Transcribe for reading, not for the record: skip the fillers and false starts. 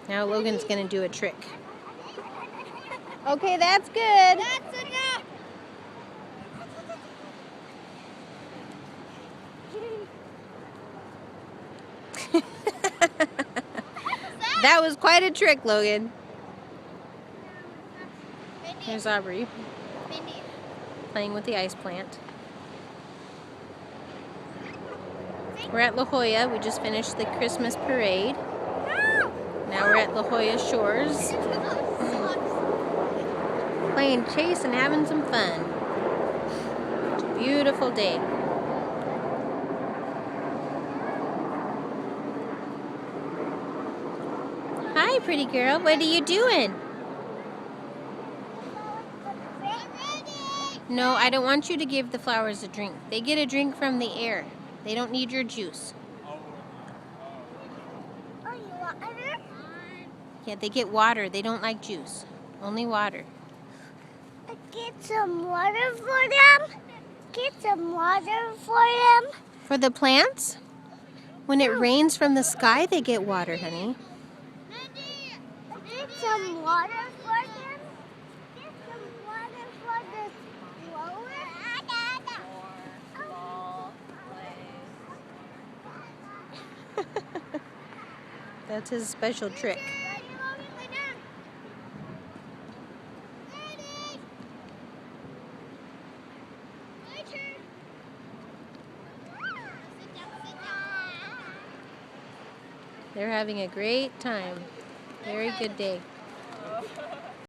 Now Logan's gonna do a trick. Okay, that's good. That's enough. That was quite a trick, Logan. Mindy. Here's Aubrey Mindy. playing with the ice plant. We're at La Jolla. We just finished the Christmas parade. No. Now we're at La Jolla Shores, playing chase and having some fun. It's a beautiful day. Hi, pretty girl. What are you doing? No, I don't want you to give the flowers a drink. They get a drink from the air. They don't need your juice. Oh, you want water? Yeah, they get water. They don't like juice. Only water. Get some water for them. Get some water for them. For the plants? When it rains from the sky, they get water, honey. Get some water for them. Get some water for the blower. That's his special trick. They're having a great time. Very good day.